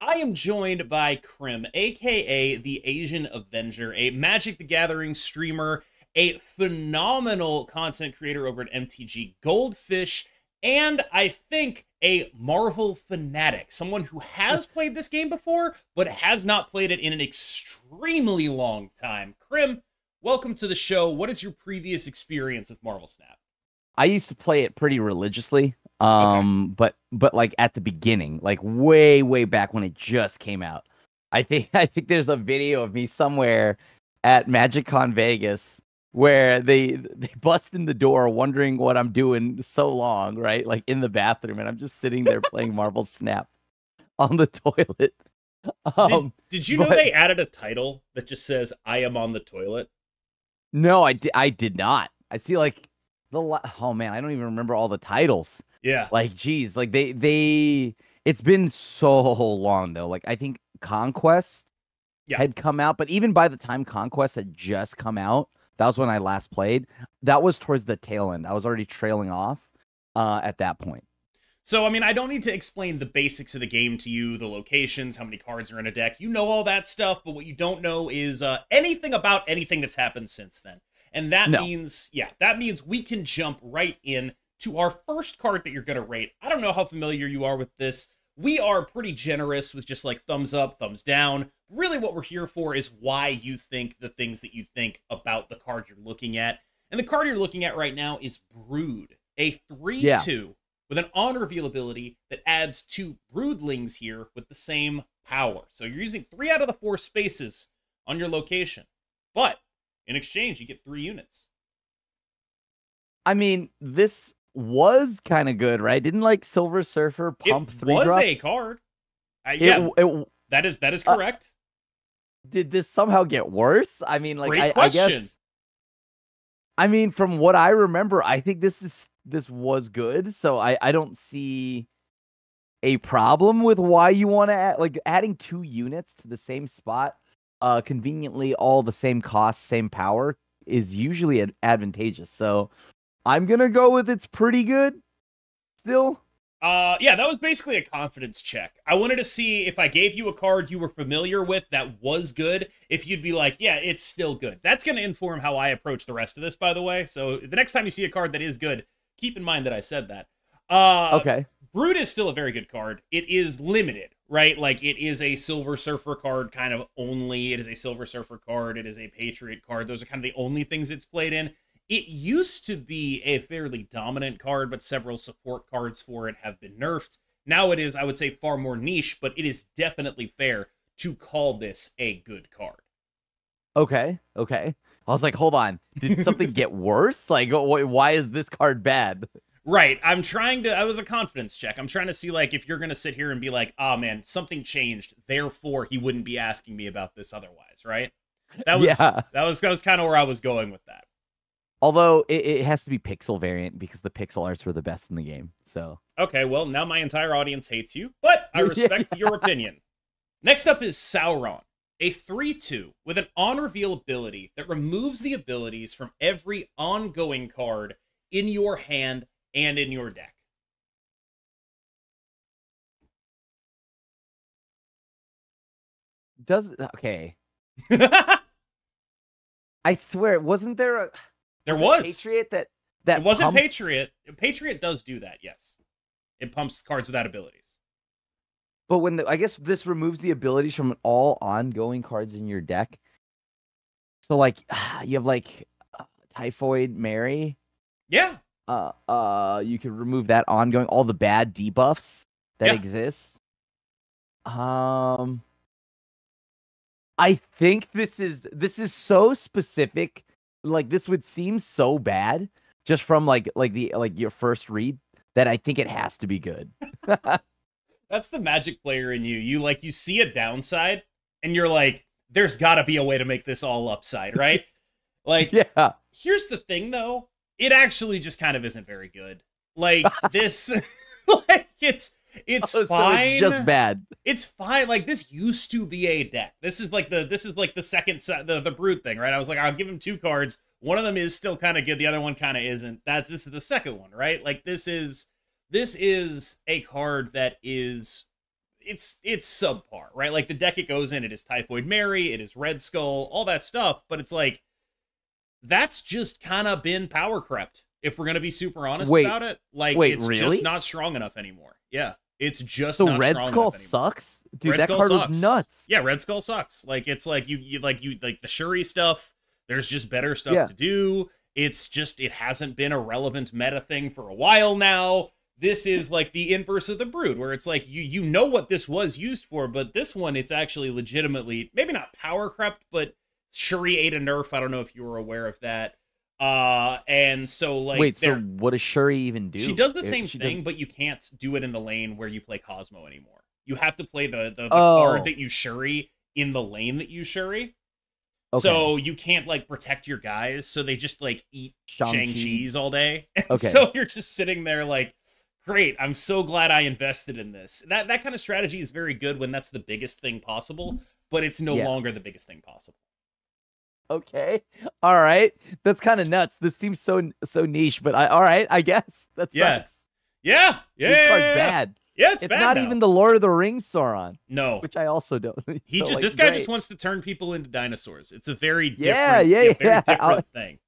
I am joined by Crim, aka the Asian Avenger, a Magic the Gathering streamer, a phenomenal content creator over at MTG Goldfish, and I think a Marvel fanatic, someone who has played this game before, but has not played it in an extremely long time. Crim, welcome to the show. What is your previous experience with Marvel Snap? I used to play it pretty religiously. Okay. But like at the beginning, like way back when it just came out. I think there's a video of me somewhere at MagicCon Vegas where they bust in the door wondering what I'm doing so long, right? Like in the bathroom, and I'm just sitting there playing Marvel Snap on the toilet. Did you know But they added a title that just says "I am on the toilet"? no, I did not. I see like oh man, I don't even remember all the titles. Yeah. Like, geez, like they it's been so long though. Like I think Conquest Yeah. had come out, but even by the time Conquest had just come out, that was when I last played. That was towards the tail end. I was already trailing off at that point. So, I mean, I don't need to explain the basics of the game to you, the locations, how many cards are in a deck. You know all that stuff, but what you don't know is anything about anything that's happened since then. And that No. means, yeah, that means we can jump right in to our first card that you're going to rate. I don't know how familiar you are with this. We are pretty generous with just like thumbs up, thumbs down. Really what we're here for is why you think the things that you think about the card you're looking at. And the card you're looking at right now is Brood, a 3/2 with an on-reveal ability that adds 2 broodlings here with the same power. So you're using 3 out of the 4 spaces on your location. But in exchange, you get 3 units. I mean, this was kind of good, right? Didn't like Silver Surfer pump It 3 was drops? a card. Yeah, that is correct. Did this somehow get worse? I mean, like Great I question. guess. I mean, from what I remember, I think this was good. So I don't see a problem with why you want to add, like adding 2 units to the same spot, conveniently all the same cost, same power is usually advantageous. So I'm gonna go with it's pretty good still. Yeah, that was basically a confidence check. I wanted to see if I gave you a card you were familiar with that was good, if you'd be like, yeah, it's still good. That's going to inform how I approach the rest of this, by the way. So the next time you see a card that is good, keep in mind that I said that. Okay. Brood is still a very good card. It is limited, right? Like, it is a Silver Surfer card kind of only. It is a Silver Surfer card. It is a Patriot card. Those are kind of the only things it's played in. It used to be a fairly dominant card, but several support cards for it have been nerfed. Now it is, I would say, far more niche, but it is definitely fair to call this a good card. Okay. I was like, hold on. Did something get worse? Like, why is this card bad? Right. I was a confidence check. I'm trying to see, like, if you're going to sit here and be like, oh, man, something changed. Therefore, he wouldn't be asking me about this otherwise, right? That was, Yeah. that was kind of where I was going with that. Although it has to be pixel variant because the pixel arts were the best in the game. So Okay, well, now my entire audience hates you, but I respect your opinion. Next up is Sauron, a 3/2 with an on-reveal ability that removes the abilities from every ongoing card in your hand and in your deck. does okay. I swear, wasn't there a There it was. Patriot that It wasn't pumps? Patriot. Patriot does do that, yes. It pumps cards without abilities. But when I guess this removes the abilities from all ongoing cards in your deck. So like you have like Typhoid Mary. Yeah. You can remove that ongoing all the bad debuffs that Yeah. exist. I think this is so specific. Like this would seem so bad just from like your first read that I think it has to be good. That's the Magic player in you. You see a downside, and you're like, there's got to be a way to make this all upside, right? Like, Yeah. here's the thing, though. It actually just kind of isn't very good. Like, this, like, it's So fine. it's just bad. It's fine. Like, this used to be a deck. This is like the second set, the Brood thing, right? I was like, I'll give him 2 cards. One of them is still kind of good. The other one kind of isn't. This is the second one, right? Like, this is a card that is it's subpar, right? Like the deck it goes in, it is Typhoid Mary, it is Red Skull, all that stuff, but it's like that's just kind of been power crept. If we're gonna be super honest about it, like it's just not strong enough anymore. Yeah, it's just not Red strong Skull enough anymore. sucks, dude. Red that Skull card sucks. was nuts. Yeah, Red Skull sucks. Like it's like you like the Shuri stuff. There's just better stuff to do. It's just it hasn't been a relevant meta thing for a while now. This is like the inverse of the Brood, where it's like you know what this was used for, but this one it's actually legitimately maybe not power crept, but Shuri ate a nerf. I don't know if you were aware of that. And so like wait, so what does Shuri even do? She does the same thing, but you can't do it in the lane where you play Cosmo anymore. You have to play the card that you Shuri in the lane that you Shuri. Okay. So you can't like protect your guys, so they just like eat Shang-Chi's all day. And so you're just sitting there like, great, I'm so glad I invested in this. That kind of strategy is very good when that's the biggest thing possible, but it's no longer the biggest thing possible. Okay. All right. That's kind of nuts. This seems so niche, but all right, I guess. That sucks. Yeah. This card's bad. Yeah, it's bad not even the Lord of the Rings Sauron. No. Which I also don't. This guy just wants to turn people into dinosaurs. It's a very different, very different thing.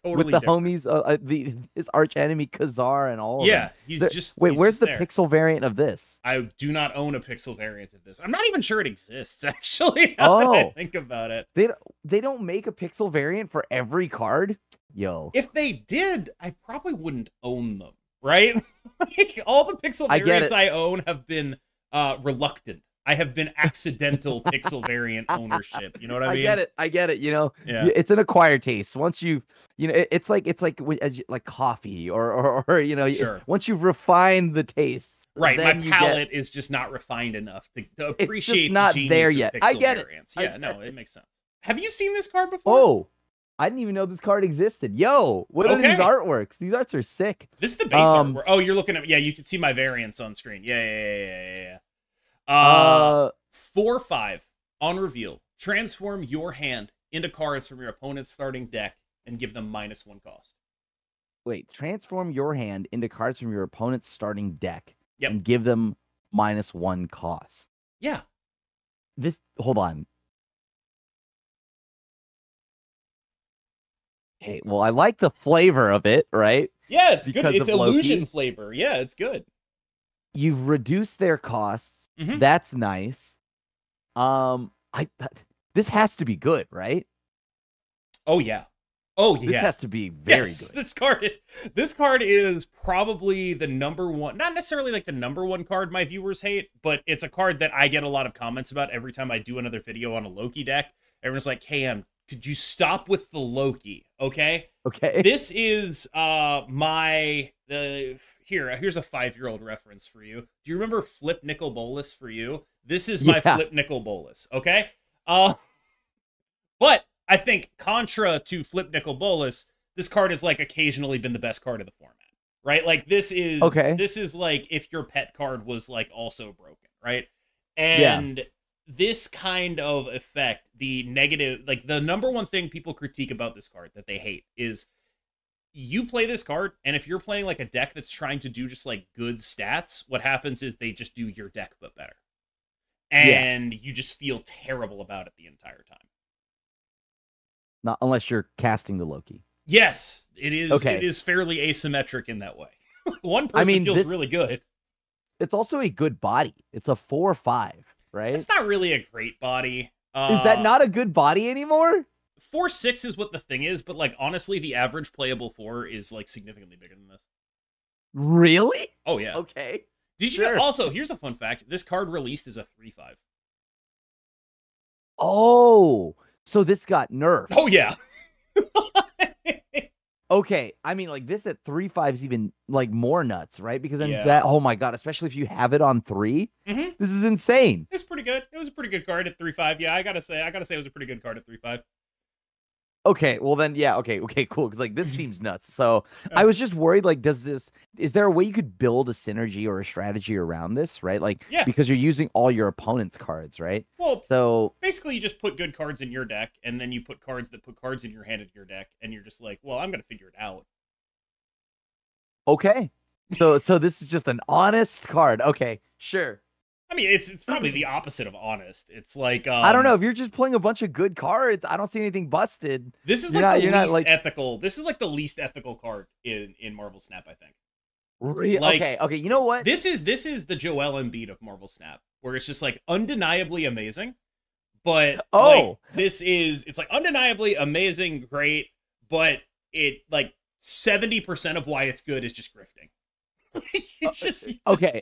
Totally with the different. Homies, his arch enemy Khazar and all of them. He's just wait, where's the there. Pixel variant of this? I do not own a Pixel variant of this. I'm not even sure it exists, actually, now that I think about it. They don't make a Pixel variant for every card? Yo. If they did, I probably wouldn't own them, right? Like, all the Pixel variants I own have been reluctant. I have been accidental Pixel variant ownership. You know what I mean? I get it. You know, it's an acquired taste. Once you've, it's like coffee or you know, once you've refined the taste. Right, my palate is just not refined enough to appreciate not the genius there of yet. Pixel I get variants. it. No, it makes sense. Have you seen this card before? Oh, I didn't even know this card existed. Yo, what are these artworks? These arts are sick. This is the base artwork. Oh, you're looking at you can see my variants on screen. Yeah. 4/5 on reveal. Transform your hand into cards from your opponent's starting deck and give them -1 cost. Wait, transform your hand into cards from your opponent's starting deck and Yep. give them -1 cost. Yeah. Hold on. Hey, well, I like the flavor of it, right? Yeah, it's good. Because It's of illusion Loki. flavor. Yeah, it's good. You've reduced their costs. Mhm. That's nice. This has to be good, right? Oh yeah. Oh yeah. This has to be very good. This card is probably the #1, not necessarily like the #1 card my viewers hate, but it's a card that I get a lot of comments about every time I do another video on a Loki deck. Everyone's like, KM, could you stop with the Loki? Okay. This is here's a 5-year-old reference for you. Do you remember Flip Nickel Bolus for you? This is my Flip Nickel Bolus, okay? But I think contra to Flip Nickel Bolus, this card has like occasionally been the best card of the format, right? Like this is like if your pet card was like also broken, right? And this kind of effect, the negative, like the #1 thing people critique about this card that they hate is you play this card, and if you're playing like a deck that's trying to do just like good stats, what happens is they just do your deck but better. And you just feel terrible about it the entire time. Not unless you're casting the Loki. Yes, it is. It is fairly asymmetric in that way. One person feels really good. It's also a good body. It's a 4/5, right? It's not really a great body. Is that not a good body anymore? 4/6 is what the thing is, but like honestly, the average playable 4 is like significantly bigger than this. Really? Oh yeah. Okay. Did you know, also, here's a fun fact. This card released as a 3/5. Oh, so this got nerfed. Oh yeah. Okay, I mean, like this at 3/5 is even like more nuts, right? Because then that, oh my god, especially if you have it on 3, this is insane. It's pretty good. It was a pretty good card at 3/5. Yeah, I gotta say it was a pretty good card at 3/5. Okay, well then, okay, cool. Because like this seems nuts. So I was just worried, like, is there a way you could build a synergy or a strategy around this, right? Like, because you're using all your opponent's cards, right? Well, so basically, you just put good cards in your deck, and then you put cards that put cards in your hand in your deck, and you're just like, well, I'm gonna figure it out. Okay, so this is just an honest card. Okay, sure. I mean, it's probably the opposite of honest. It's like I don't know, if you're just playing a bunch of good cards, I don't see anything busted. This is like the least ethical. This is like the least ethical card in Marvel Snap, I think. Like, okay, you know what? This is the Joel Embiid of Marvel Snap, where it's just like undeniably amazing, but like, it's like undeniably amazing, great, but it like 70% of why it's good is just grifting. Okay,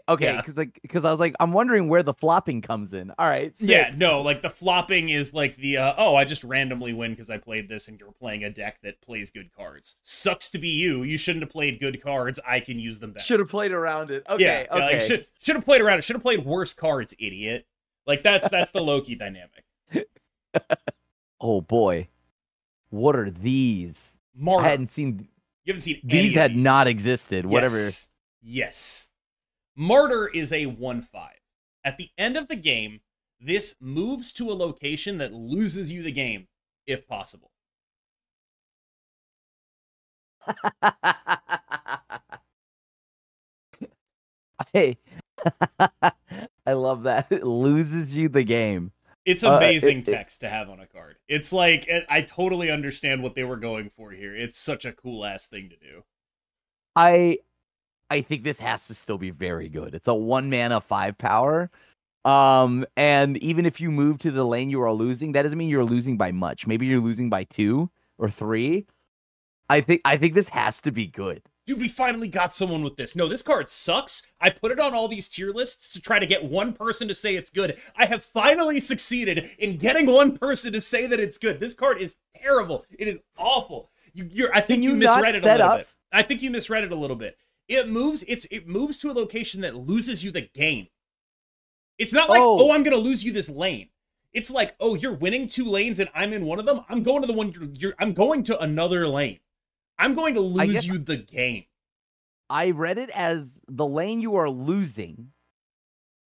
because I was like, I'm wondering where the flopping comes in. All right, sick. Yeah, no, like the flopping is like the oh, I just randomly win because I played this and you're playing a deck that plays good cards. Sucks to be you. You shouldn't have played good cards. I can use them better. Should have played around it. Okay, yeah, okay. Like, should have played around it. Should have played worse cards, idiot. Like that's the Loki dynamic. Oh boy, what are these? Martyr. I hadn't seen. You haven't seen these. Had not existed. Whatever. Yes. Martyr is a 1/5. At the end of the game, this moves to a location that loses you the game, if possible. Hey, I love that. It loses you the game. It's amazing text to have on a card. It's like, I totally understand what they were going for here. It's such a cool-ass thing to do. I think this has to still be very good. It's a 1-mana 5-power. And even if you move to the lane you are losing, that doesn't mean you're losing by much. Maybe you're losing by 2 or 3. I think this has to be good. Dude, we finally got someone with this. No, this card sucks. I put it on all these tier lists to try to get one person to say it's good. I have finally succeeded in getting one person to say that it's good. This card is terrible. It is awful. I think you misread it a little bit. I think you misread it a little bit. It moves to a location that loses you the game. It's not like, oh, I'm going to lose you this lane. It's like, oh, you're winning 2 lanes and I'm in one of them. I'm going to the one I'm going to another lane. I'm going to lose you the game. I read it as the lane you are losing.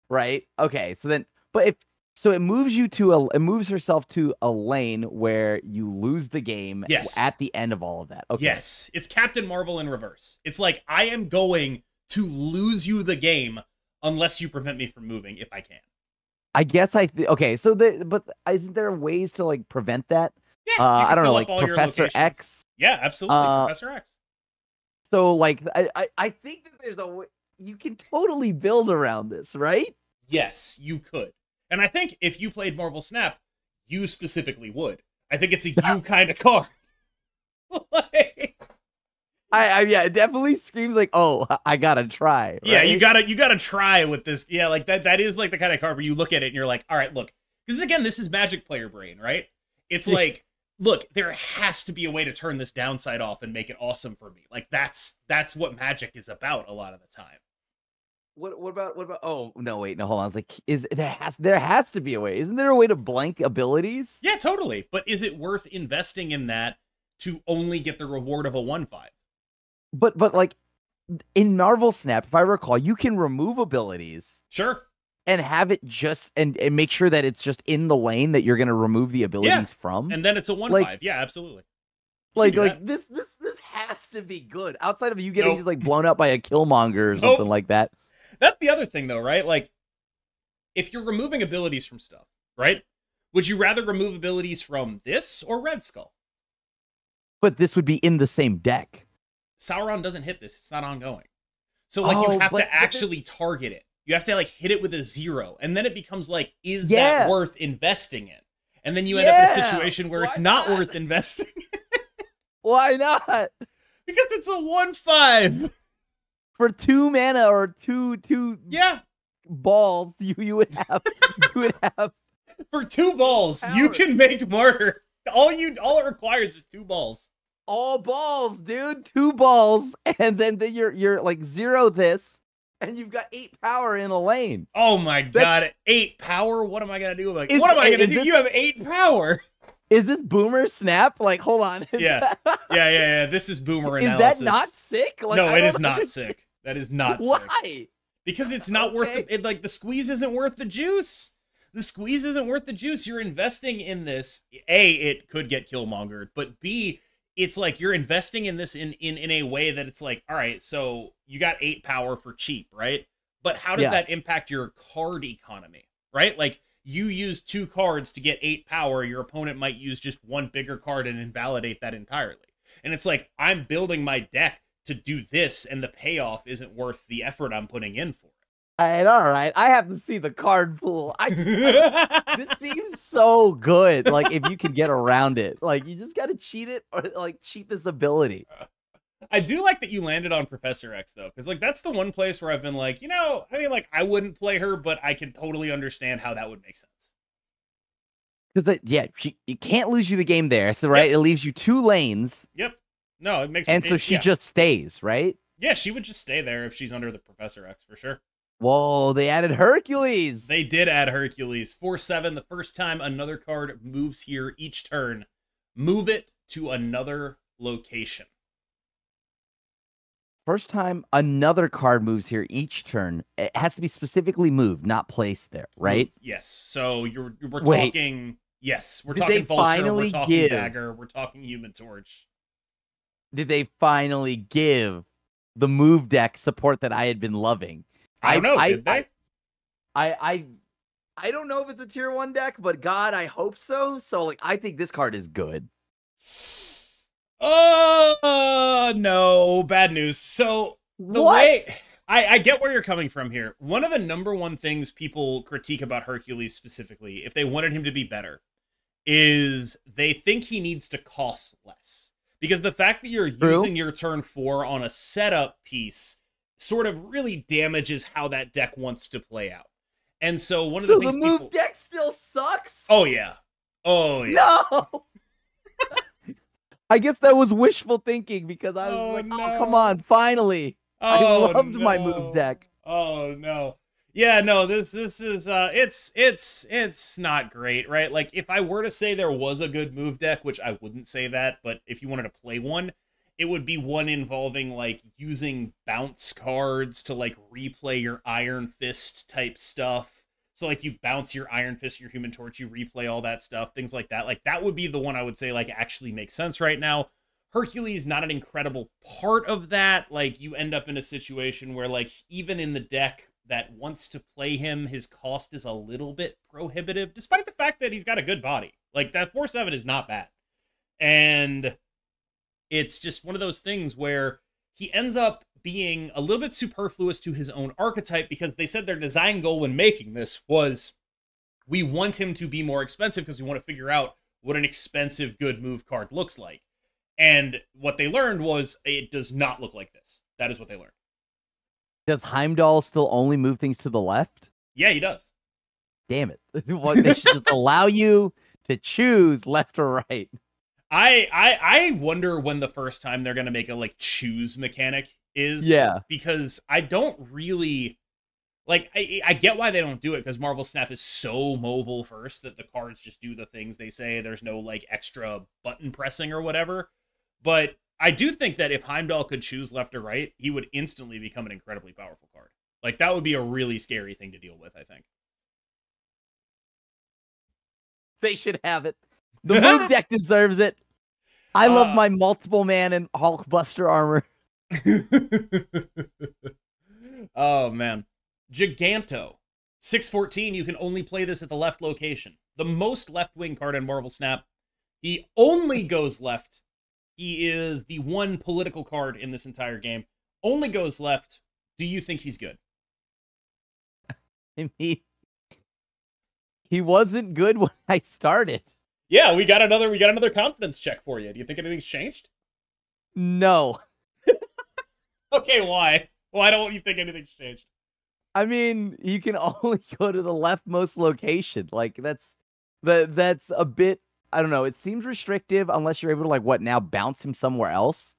Right? Okay, so then it moves you to it moves herself to a lane where you lose the game at the end of all of that. Okay. Yes. It's Captain Marvel in reverse. It's like, I am going to lose you the game unless you prevent me from moving if I can. I guess okay, so but isn't there ways to like prevent that? Yeah, I don't know, like Professor X. Yeah, absolutely, Professor X. So like I think that there's a way you can totally build around this, right? Yes, you could. And I think if you played Marvel Snap, you specifically would. I think it's a you kind of card. Yeah, it definitely screams like, oh, I gotta try. Right? Yeah, you gotta try with this. Yeah, like that is like the kind of card where you look at it and you're like, all right, look, because again, this is Magic player brain, right? It's like, look, there has to be a way to turn this downside off and make it awesome for me. Like that's what Magic is about a lot of the time. What about oh no, wait, no, hold on. I was like, there has to be a way. Isn't there a way to blank abilities? Yeah, totally. But is it worth investing in that to only get the reward of a 1/5? But like in Marvel Snap, if I recall, you can remove abilities. Sure. And have it just and make sure that it's just in the lane that you're gonna remove the abilities from. And then it's a 1/5. Yeah, absolutely. Like this has to be good. Outside of you getting just like blown up by a Killmonger or something like that. That's the other thing though, right? Like if you're removing abilities from stuff, right? Would you rather remove abilities from this or Red Skull? But this would be in the same deck. Sauron doesn't hit this. It's not ongoing. So like you have to actually target it. You have to like hit it with a 0. And then it becomes like, is that worth investing in? And then you end up in a situation where it's not worth investing. Why not? Because it's a 1/5. For 2 mana or two balls, you would have for 2 balls, power. You can make Martyr. All it requires is 2 balls. All balls, dude. 2 balls, and then you're like 0 this, and you've got 8 power in a lane. Oh my god, 8 power? What am I gonna do about it? What am I gonna do? You have 8 power. Is this Boomer Snap? Like, hold on. Yeah. This is Boomer Is analysis. that not sick? Like, no, it is not sick. That is not sick. Why? Because it's not worth it. Like, the squeeze isn't worth the juice. The squeeze isn't worth the juice. You're investing in this. A, it could get Killmongered, but B, it's like you're investing in this in a way that it's like, all right, so you got 8 power for cheap, right? but how does that impact your card economy, right? Like, you use 2 cards to get 8 power, your opponent might use just 1 bigger card and invalidate that entirely. And it's like, I'm building my deck to do this, and the payoff isn't worth the effort I'm putting in for it. All right. I have to see the card pool. This seems so good. Like, if you can get around it, like, you just got to cheat it or like cheat this ability. I do like that you landed on Professor X, though, because like that's the one place where I've been like, you know, I mean, like, I wouldn't play her, but I can totally understand how that would make sense. Because you can't lose you the game there, so right, it leaves you 2 lanes. Yep. No, it makes. And so she just stays, right? Yeah, she would just stay there if she's under the Professor X for sure. Whoa, they added Hercules. They did add Hercules. 4/7, the first time another card moves here each turn, move it to another location. First time another card moves here each turn, it has to be specifically moved, not placed there, right? Yes. So we're talking. Yes, we're talking Vulture. We're talking Dagger. We're talking Human Torch. Did they finally give the move deck support that I had been loving? I don't know. Did they? I don't know if it's a tier 1 deck, but God, I hope so. So like, I think this card is good. Oh, no. Bad news. So, way... I get where you're coming from here. One of the #1 things people critique about Hercules specifically, if they wanted him to be better, is they think he needs to cost less. Because the fact that you're using your turn 4 on a setup piece sort of really damages how that deck wants to play out. And so one of the things the move deck still sucks? Oh, yeah. Oh, yeah. No! I guess that was wishful thinking because I was oh, come on, finally. I loved my move deck. Oh, no. Yeah, no, this is, it's not great, right? Like, if I were to say there was a good move deck, which I wouldn't say that, but if you wanted to play one, it would be one involving, like, using bounce cards to, like, replay your Iron Fist type stuff. So, like, you bounce your Iron Fist, your Human Torch, you replay all that stuff, things like that. Like, that would be the one I would say, like, actually makes sense right now. Hercules, not an incredible part of that. Like, you end up in a situation where, like, even in the deck that wants to play him, his cost is a little bit prohibitive, despite the fact that he's got a good body. Like, that 4/7 is not bad. And it's just one of those things where he ends up being a little bit superfluous to his own archetype, because they said their design goal when making this was, we want him to be more expensive because we want to figure out what an expensive good move card looks like. And what they learned was it does not look like this. That is what they learned. Does Heimdall still only move things to the left? Yeah, he does. Damn it. They should just allow you to choose left or right. I wonder when the first time they're going to make a, like, choose mechanic is. Yeah. Because I don't really... Like, I get why they don't do it, because Marvel Snap is so mobile first that the cards just do the things they say. There's no, like, extra button pressing or whatever. But I do think that if Heimdall could choose left or right, he would instantly become an incredibly powerful card. Like, that would be a really scary thing to deal with, I think. They should have it. The move deck deserves it. I love my multiple man and Hulkbuster armor. Oh, man. Giganto. 6/14, you can only play this at the left location. The most left-wing card in Marvel Snap. He only goes left. He is the one political card in this entire game. Only goes left. Do you think he's good? I mean, he wasn't good when I started. Yeah, we got another confidence check for you. Do you think anything's changed? No. Okay, why? Why don't you think anything's changed? I mean, you can only go to the leftmost location. Like, that's a bit, I don't know. It seems restrictive unless you're able to, like, what now, bounce him somewhere else.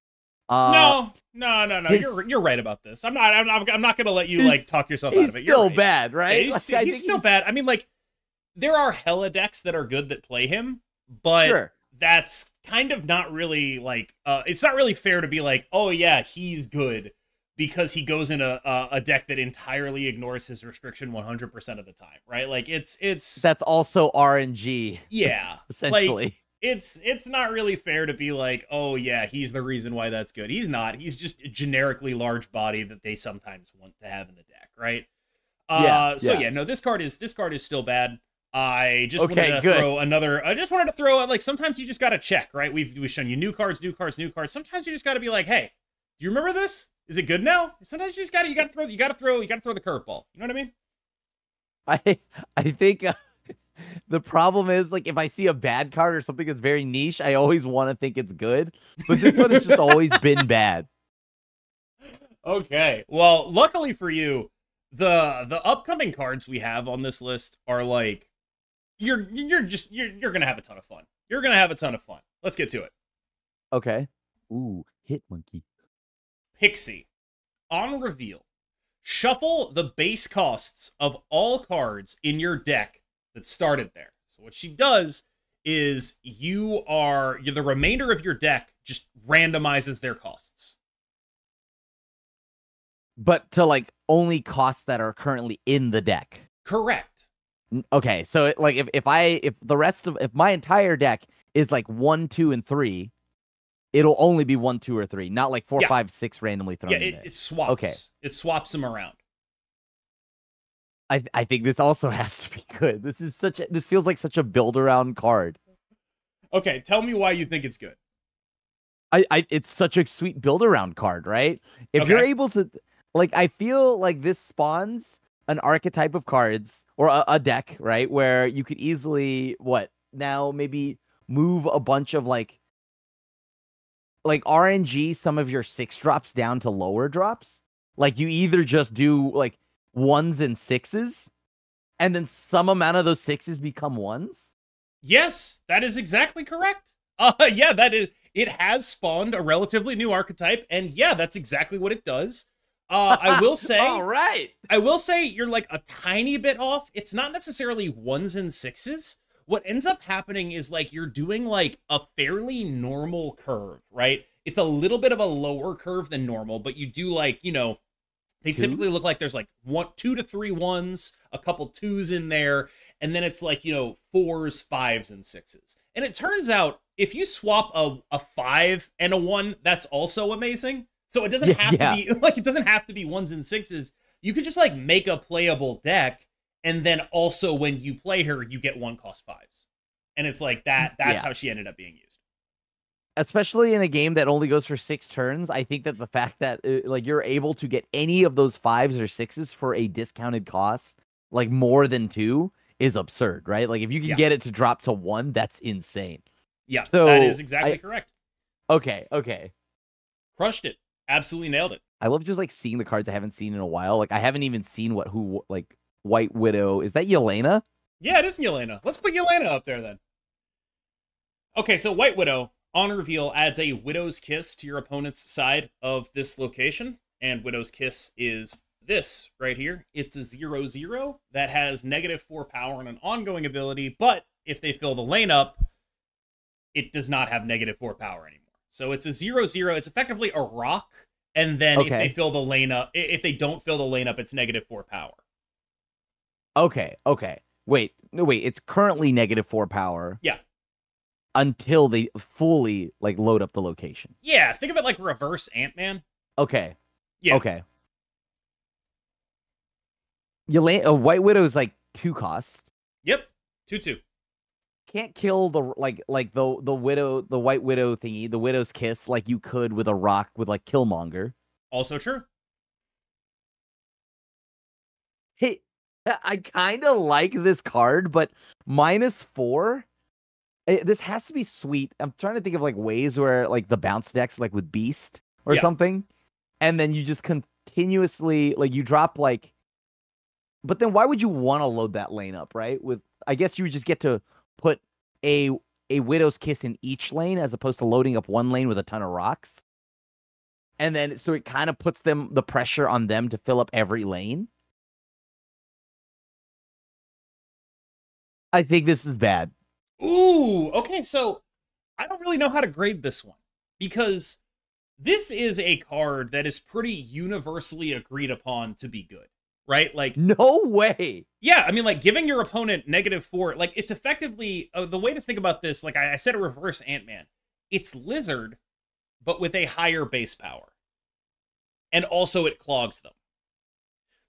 No. You're right about this. I'm not gonna let you, like, talk yourself out of it. He's still bad, right? Yeah, he's still bad. I mean, like, there are hella decks that are good that play him, but that's kind of not really, like, it's not really fair to be like, oh yeah, he's good because he goes in a deck that entirely ignores his restriction 100% of the time, right? Like, it's that's also RNG. Yeah, essentially. Like, it's not really fair to be like, oh yeah, he's the reason why that's good. He's not. He's just a generically large body that they sometimes want to have in the deck, right? So yeah, no, this card is still bad. I just wanted to good. throw another. I just wanted to throw, like, sometimes you just gotta check, right? We've shown you new cards, new cards, new cards. Sometimes you just gotta be like, hey, do you remember this? Is it good now? Sometimes you just gotta throw the curveball. You know what I mean? I think the problem is, like, if I see a bad card or something that's very niche, I always want to think it's good. But this one has just always been bad. Okay. Well, luckily for you, the upcoming cards we have on this list are like, you're gonna have a ton of fun. You're gonna have a ton of fun. Let's get to it. Okay. Ooh, Hit Monkey. Pixie. On reveal, shuffle the base costs of all cards in your deck that started there. So what she does is the remainder of your deck just randomizes their costs. But to, like, only costs that are currently in the deck. Correct. Okay, so if my entire deck is like 1, 2, and 3, it'll only be 1, 2, or 3, not like 4, 5, 6 randomly thrown in there. It swaps. Okay. It swaps them around. I think this also has to be good. This feels like such a build around card. Okay, tell me why you think it's good. It's such a sweet build around card, right? If you're able to, like, I feel like this spawns an archetype of cards or a deck, right? Where you could easily maybe move a bunch of like RNG some of your 6 drops down to lower drops. Like, you either just do like 1s and 6s, and then some amount of those 6s become 1s. Yes, that is exactly correct. Yeah, that is. It has spawned a relatively new archetype, and yeah, that's exactly what it does. I will say, all right. I will say you're like a tiny bit off. It's not necessarily 1s and 6s. What ends up happening is, like, you're doing like a fairly normal curve, right? It's a little bit of a lower curve than normal, but you do, like, you know, they typically look like there's like 2 to 3 1s, a couple 2s in there, and then it's like, you know, 4s, 5s, and 6s. And it turns out if you swap a 5 and a 1, that's also amazing. So it doesn't have to be like, it doesn't have to be 1s and 6s. You could just like make a playable deck, and then also when you play her, you get 1 cost 5s. And it's like that's how she ended up being used. Especially in a game that only goes for 6 turns, I think that the fact that like you're able to get any of those 5s or 6s for a discounted cost, like more than 2, is absurd, right? Like, if you can get it to drop to 1, that's insane. Yeah, so that is exactly correct. Okay. Crushed it. Absolutely nailed it. I love just like seeing the cards I haven't seen in a while. Like, I haven't even seen like White Widow. Is that Yelena? Yeah, it is Yelena. Let's put Yelena up there then. Okay, so White Widow, on reveal, adds a Widow's Kiss to your opponent's side of this location. And Widow's Kiss is this right here. It's a 0/0 that has -4 power and an ongoing ability, but if they fill the lane up, it does not have -4 power anymore. So it's a 0/0. It's effectively a rock, and then if they fill the lane up, if they don't fill the lane up, it's -4 power. Okay. Wait. It's currently -4 power. Yeah. Until they fully like load up the location. Yeah, think of it like reverse Ant-Man. Okay. Yeah. Okay. White Widow is like 2 costs. Yep. 2/2. Can't kill the the widow, the White Widow thingy, the Widow's Kiss, like you could with a rock with like Killmonger. Also true. Hey, I kind of like this card, but -4. This has to be sweet. I'm trying to think of like ways where like the bounce decks, like with Beast or something, and then you just continuously like you drop like. But then why would you want to load that lane up, right? I guess you would just get to put a Widow's Kiss in each lane as opposed to loading up one lane with a ton of rocks. And then so it kind of puts the pressure on them to fill up every lane. I think this is bad. Ooh, okay, so I don't really know how to grade this one, because this is a card that is pretty universally agreed upon to be good, right? Like, no way. Yeah, I mean, like, giving your opponent -4, like, it's effectively, the way to think about this, like, I said a reverse Ant-Man. It's Lizard, but with a higher base power. And also it clogs them.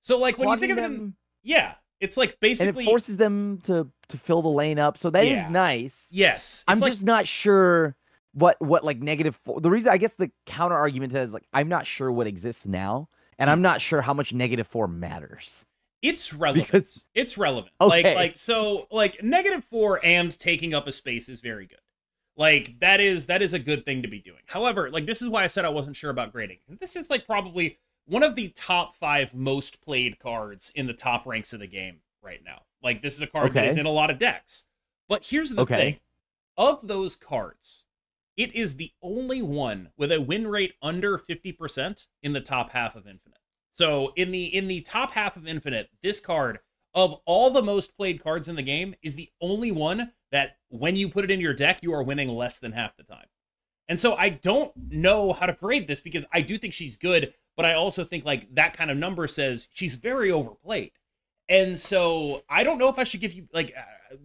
So, like, when you think of it Yeah, it's like basically... And it forces them to fill the lane up, so that is nice. Yes. I'm just not sure what like -4... The reason, I guess the counter argument is, like, I'm not sure what exists now, and I'm not sure how much -4 matters. It's relevant. Because... It's relevant. Okay. So -4 and taking up a space is very good. Like, that is a good thing to be doing. However, like, this is why I said I wasn't sure about grading. Because this is, like, probably one of the top 5 most played cards in the top ranks of the game right now. Like, this is a card that is in a lot of decks. But here's the thing. Of those cards, it is the only one with a win rate under 50% in the top half of Infinite. So, in the top half of Infinite, this card, of all the most played cards in the game, is the only one that when you put it in your deck, you are winning less than half the time. And so I don't know how to grade this because I do think she's good, but I also think like that kind of number says she's very overplayed. And so I don't know if I should give you, like,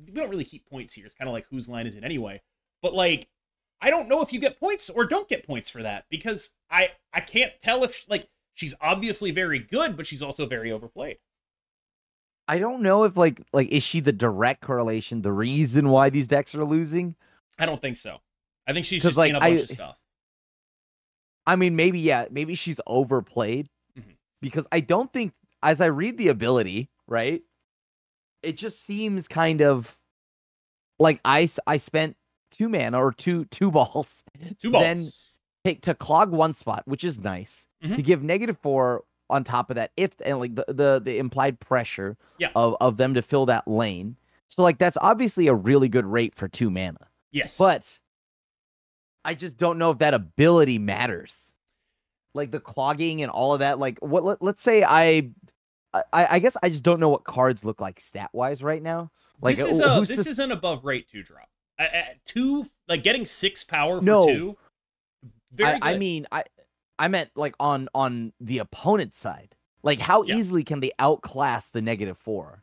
we don't really keep points here. It's kind of like whose line is it anyway? But like, I don't know if you get points or don't get points for that because I can't tell if, like, she's obviously very good, but she's also very overplayed. I don't know if like is she the direct correlation, the reason why these decks are losing? I don't think so. I think she's just like, in a bunch of stuff. I mean, maybe she's overplayed because I don't think, as I read the ability, right, it just seems kind of like I spent 2 mana or two balls, then take to clog 1 spot, which is nice, to give -4 on top of that, and like the implied pressure of them to fill that lane. So like that's obviously a really good rate for 2 mana. Yes. But I just don't know if that ability matters. Like the clogging and all of that. Like let's say I guess I just don't know what cards look like stat-wise right now. Like this is an above rate 2-drop. 2, like getting 6 power for 2. Very good. I mean, I meant like on the opponent's side. Like how easily can they outclass the -4?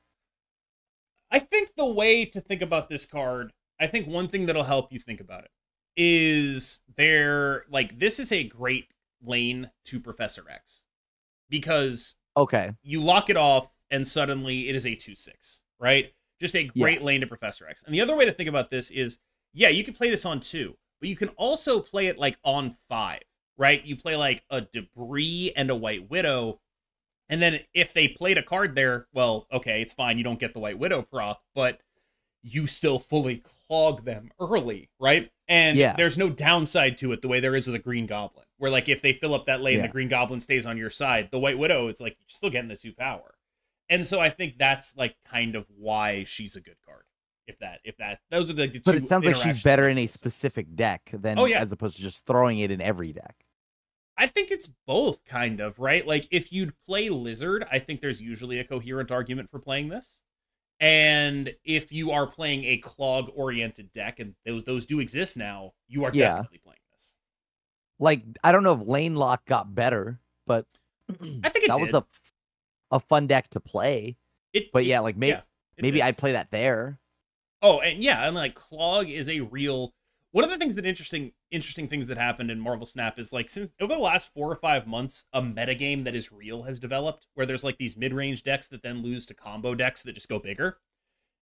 I think the way to think about this card, I think one thing that'll help you think about it is this is a great lane to Professor X. Because you lock it off and suddenly it is a 2/6, right? Just a great lane to Professor X. And the other way to think about this is, you can play this on 2, but you can also play it like on 5. Right? You play like a Debris and a White Widow. And then if they played a card there, well, okay, it's fine. You don't get the White Widow proc, but you still fully clog them early, right? And there's no downside to it the way there is with a Green Goblin. Where like if they fill up that lane, the Green Goblin stays on your side. The White Widow, it's like you're still getting the 2 power. And so I think that's like kind of why she's a good card. If that those are the two. But it sounds like she's better in a specific deck than as opposed to just throwing it in every deck. I think it's both, kind of, right? Like, if you'd play Lizard, I think there's usually a coherent argument for playing this. And if you are playing a clog-oriented deck, and those do exist now, you are definitely playing this. Like, I don't know if Lane Lock got better, but I think that was a fun deck to play. Maybe I'd play that there. Oh, and like, Clog is a real... One of the things that interesting things that happened in Marvel Snap is like since over the last 4 or 5 months, a metagame that is real has developed where there's like these mid-range decks that then lose to combo decks that just go bigger.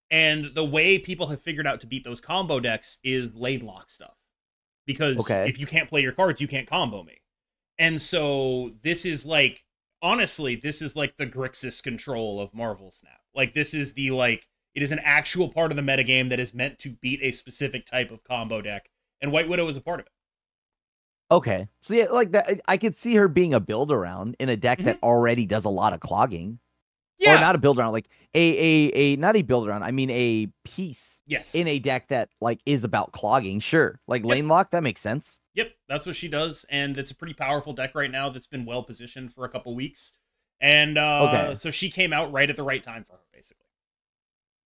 And the way people have figured out to beat those combo decks is lane lock stuff. Because if you can't play your cards, you can't combo me. And so this is like, honestly, this is like the Grixis control of Marvel Snap. Like this is the like, it is an actual part of the metagame that is meant to beat a specific type of combo deck, and White Widow is a part of it. Okay. So yeah, like that, I could see her being a build around in a deck that already does a lot of clogging. Yeah. Or not a build around, like not a build around, I mean a piece in a deck that like is about clogging. Sure. Like lane lock, that makes sense. Yep, that's what she does, and it's a pretty powerful deck right now that's been well positioned for a couple weeks. And so she came out right at the right time for her, basically.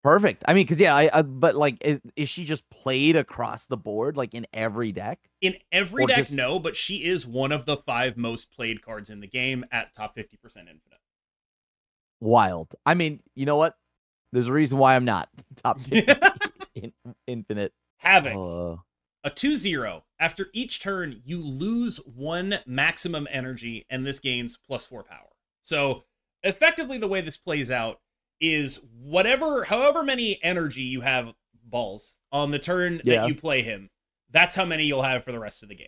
Perfect. I mean, because but like, is she just played across the board, like in every deck? In every deck, no, but she is one of the 5 most played cards in the game at top 50% Infinite. Wild. I mean, you know what? There's a reason why I'm not top 50 in Infinite. Havoc. A 2/0. After each turn, you lose 1 maximum energy, and this gains +4 power. So, effectively, the way this plays out is however many energy you have balls on the turn that you play him, that's how many you'll have for the rest of the game.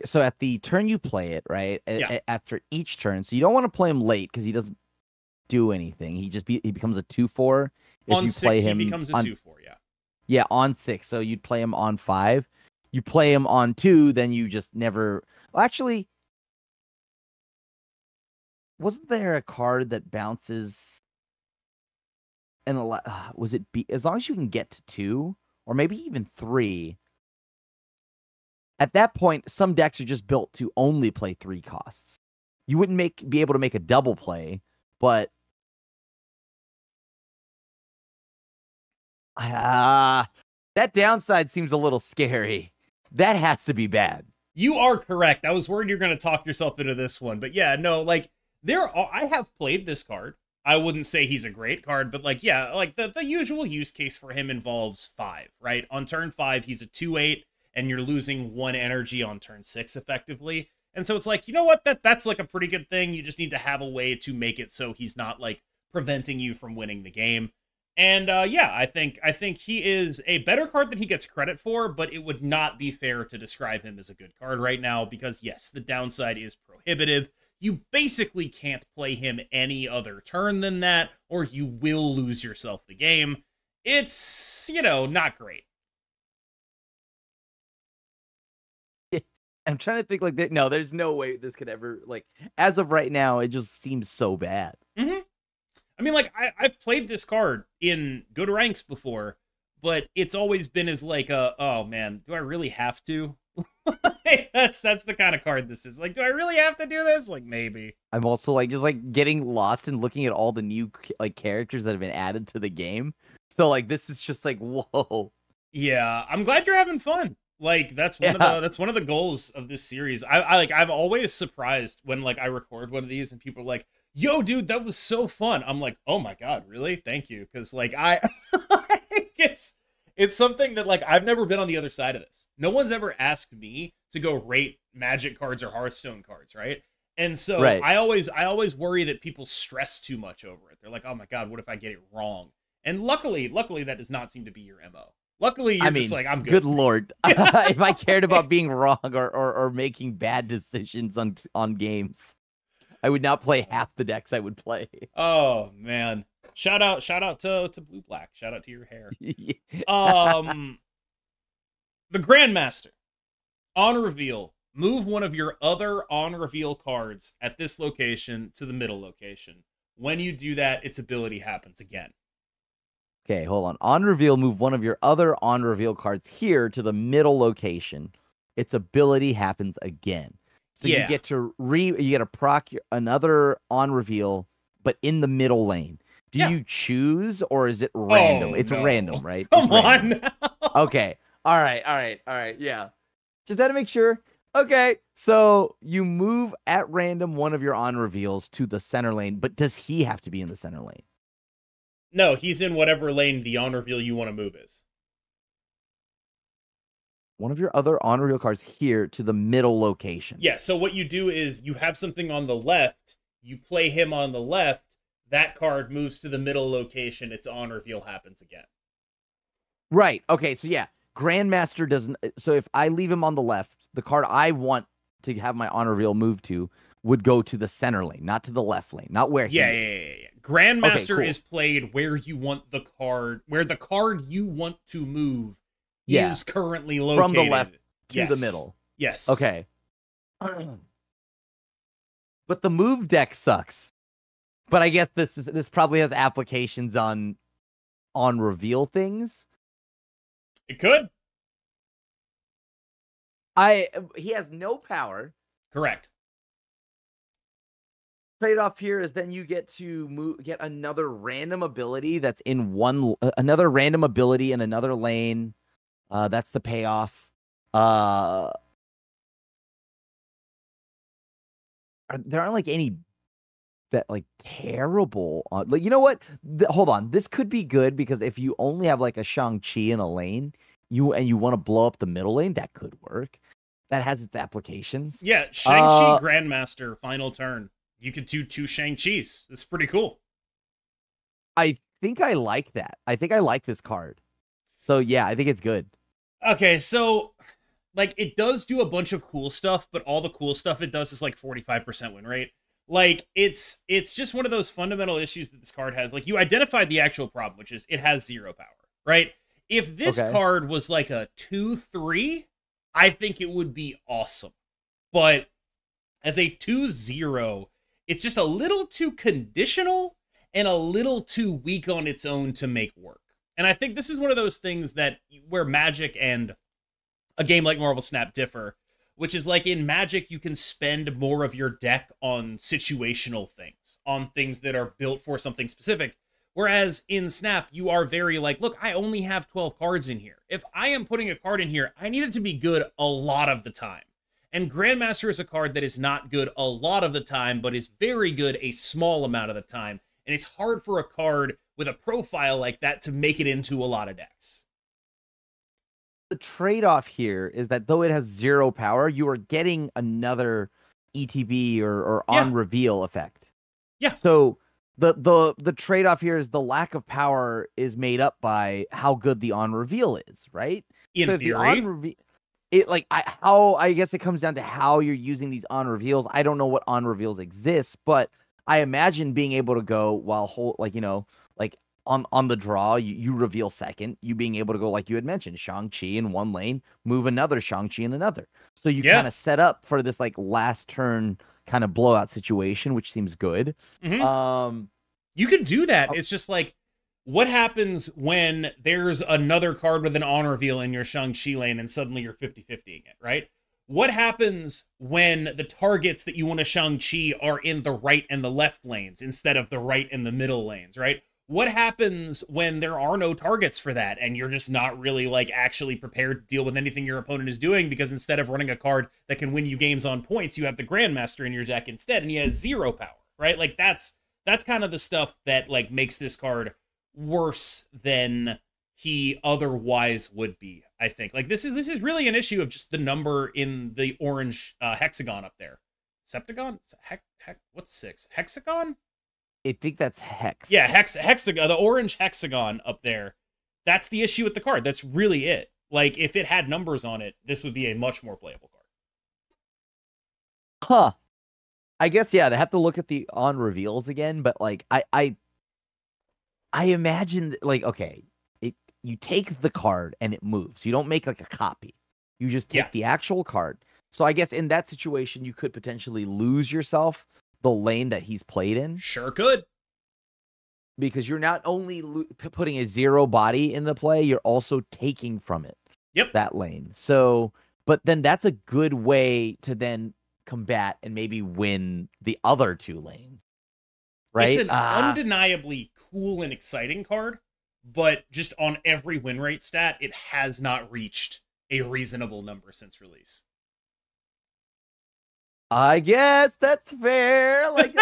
So at the turn you play it, right? After each turn, so you don't want to play him late because he doesn't do anything. He becomes a 2/4. On 6, he becomes a 2/4. Yeah. Yeah, on 6. So you'd play him on 5. You play him on 2, then you just never. Well, actually, wasn't there a card that bounces? And was it as long as you can get to 2 or maybe even 3? At that point, some decks are just built to only play 3 costs. You wouldn't be able to make a double play, but that downside seems a little scary. That has to be bad. You are correct. I was worried you're going to talk yourself into this one, but yeah, no, like I have played this card. I wouldn't say he's a great card, but like, yeah, like the usual use case for him involves 5, right? On turn 5, he's a 2/8, and you're losing 1 energy on turn 6 effectively. And so it's like, you know what? That's like a pretty good thing. You just need to have a way to make it so he's not like preventing you from winning the game. And yeah, I think he is a better card than he gets credit for, but it would not be fair to describe him as a good card right now because yes, the downside is prohibitive. You basically can't play him any other turn than that, or you will lose yourself the game. It's, you know, not great. I'm trying to think like, no, there's no way this could ever, like, as of right now, it just seems so bad. Mm-hmm. I mean, like, I've played this card in good ranks before, but it's always been as like oh man, do I really have to? that's the kind of card this is. Like, do I really have to do this? Like, maybe. I'm also like just like getting lost and looking at all the new like characters that have been added to the game. So like this is just like whoa. Yeah, I'm glad you're having fun. Like that's one of the goals of this series. I'm always surprised when like I record one of these and people are like, "Yo, dude, that was so fun." I'm like, "Oh my god, really? Thank you." Because like it's something that like I've never been on the other side of this. No one's ever asked me to go rate Magic cards or Hearthstone cards, right? And so I always worry that people stress too much over it. They're like, "Oh my god, what if I get it wrong?" And luckily that does not seem to be your MO. Luckily, you're just like, I'm good. Good lord. If I cared about being wrong or making bad decisions on games, I would not play half the decks I would play. Oh, man. Shout out to Blue Black. Shout out to your hair. The Grandmaster. On reveal, move one of your other on reveal cards at this location to the middle location. When you do that, its ability happens again. Okay, hold on. On reveal, move one of your other on reveal cards here to the middle location. Its ability happens again. So you get to proc another on reveal, but in the middle lane. Do you choose or is it random? It's random, right? Come on. Okay. All right. Yeah. Just had to make sure. Okay. So you move at random one of your on reveals to the center lane, but does he have to be in the center lane? No, he's in whatever lane the on reveal you want to move is. One of your other on reveal cards here to the middle location. Yeah, so what you do is you have something on the left, you play him on the left, that card moves to the middle location, its on reveal happens again. Right. Okay, so yeah, Grandmaster doesn't. So if I leave him on the left, the card I want to have my on reveal move to would go to the center lane, not to the left lane, not where he is. Yeah. Grandmaster is played where you want the card, where the card you want to move is currently located. From the left to the middle. Yes. Okay. But the move deck sucks. But I guess this probably has applications on reveal things. It could. He has no power. Correct. Trade-off here is then you get to get another random ability that's in another random ability in another lane. That's the payoff. There aren't like any that like terrible. Like, you know what? Hold on. This could be good because if you only have like a Shang-Chi in a lane, you want to blow up the middle lane, that could work. that has its applications. Yeah, Shang-Chi Grandmaster, final turn. You could do 2 Shang-Chis. It's pretty cool. I think I like that. I think I like this card. So yeah, I think it's good. Okay, so like it does do a bunch of cool stuff, but all the cool stuff it does is like 45% win rate. Like it's just one of those fundamental issues that this card has. Like you identified the actual problem, which is it has 0 power, right? If this card was like a 2/3, I think it would be awesome. But as a 2/0, it's just a little too conditional and a little too weak on its own to make work. And I think this is one of those things that where Magic and a game like Marvel Snap differ, which is like in Magic, you can spend more of your deck on situational things, on things that are built for something specific. Whereas in Snap, you are very like, look, I only have 12 cards in here. If I am putting a card in here, I need it to be good a lot of the time. And Grandmaster is a card that is not good a lot of the time, but is very good a small amount of the time. And it's hard for a card with a profile like that to make it into a lot of decks. The trade-off here is that though it has 0 power, you are getting another ETB or on reveal effect. Yeah. So the trade-off here is the lack of power is made up by how good the on reveal is, right? In theory. I guess it comes down to how you're using these on reveals. I don't know what on reveals exist, but I imagine being able to go while on the draw, you reveal second, you being able to go, like you had mentioned, Shang-Chi in one lane, move another Shang-Chi in another. So you kind of set up for this like last turn kind of blowout situation, which seems good. Mm-hmm. You could do that. It's just like, what happens when there's another card with an on reveal in your Shang-Chi lane and suddenly you're 50-50ing it, right? What happens when the targets that you want to Shang-Chi are in the right and the left lanes instead of the right and the middle lanes, right? What happens when there are no targets for that and you're just not really like actually prepared to deal with anything your opponent is doing because instead of running a card that can win you games on points, you have the Grandmaster in your deck instead and he has 0 power, right? Like that's kind of the stuff that like makes this card worse than he otherwise would be, I think. Like this is really an issue of just the number in the orange hexagon up there. Septagon? What's 6? Hexagon? I think that's hex. Yeah, hexagon, the orange hexagon up there. That's the issue with the card. That's really it. Like, if it had numbers on it, this would be a much more playable card. Huh. I guess, yeah, to have to look at the on reveals again, but like, I imagine, like, okay, you take the card and it moves. You don't make like a copy. You just take the actual card. So I guess in that situation, you could potentially lose yourself the lane that he's played in. Sure could. Because you're not only putting a 0 body in the play, you're also taking from it. Yep. That lane. So, but then that's a good way to then combat and maybe win the other 2 lanes. Right? It's an undeniably cool and exciting card, but just on every win rate stat, it has not reached a reasonable number since release. I guess that's fair. Like,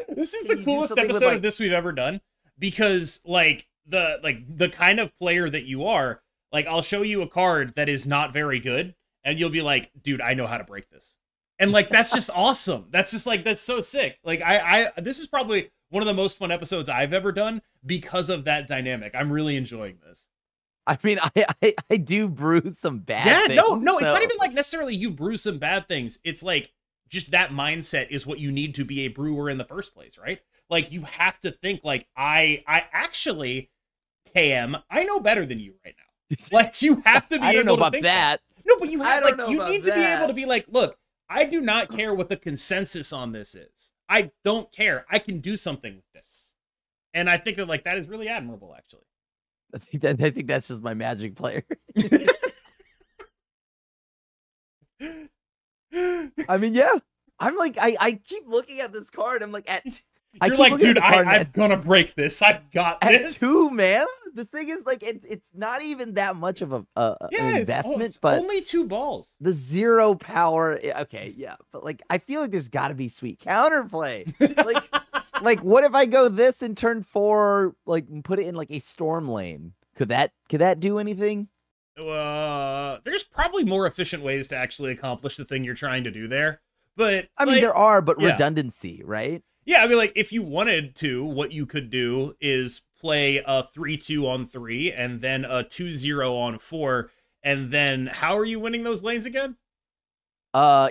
this is the coolest episode of this we've ever done because, like, the kind of player that you are, like, I'll show you a card that is not very good, and you'll be like, "Dude, I know how to break this," and like, that's just awesome. That's just like that's so sick. Like, this is probably one of the most fun episodes I've ever done because of that dynamic. I'm really enjoying this. I mean, I do brew some bad things. No, it's not even like necessarily you brew some bad things. It's like just that mindset is what you need to be a brewer in the first place, right? Like you have to think like I actually, KM, I know better than you right now. Like you have to be able to think that. No, but you have like you need to be able to be like, look, I do not care what the consensus on this is. I don't care. I can do something with this. And I think that like that is really admirable, actually. I think that's just my Magic player. I mean, yeah. I'm like, I keep looking at this card. I'm like, you're like, dude, I'm gonna break this. I've got this. At 2 mana, this thing is like, it's not even that much of an investment. It's but only 2 balls. The 0 power. Okay, yeah, but like, I feel like there's got to be sweet counterplay. Like, what if I go this in turn 4, like put it in like a storm lane? Could that do anything? there's probably more efficient ways to actually accomplish the thing you're trying to do there. But I mean, there are, but yeah. redundancy, right? Yeah, I mean, like, if you wanted to, what you could do is play a 3-2 on 3, and then a 2-0 on 4, and then how are you winning those lanes again?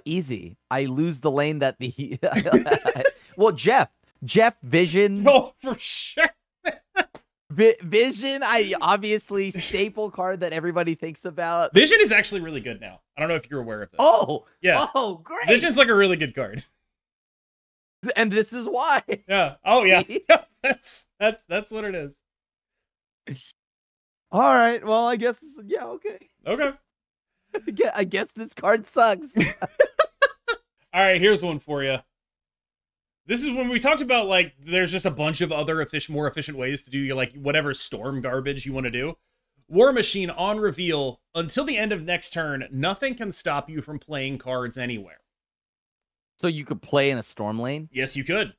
Easy. I lose the lane that the well, Jeff Vision. Oh, for sure. Vision, obviously staple card that everybody thinks about. Vision is actually really good now. I don't know if you're aware of this. Oh, yeah. Oh, great. Vision's like a really good card. And this is why. Yeah. Oh, yeah. That's what it is. All right. Well, I guess yeah. Okay. Okay. I guess this card sucks. All right. Here's one for you. This is when we talked about, like, there's just a bunch of other more efficient ways to do, like, whatever storm garbage you want to do. War Machine on reveal. Until the end of next turn, nothing can stop you from playing cards anywhere. So you could play in a storm lane? Yes, you could.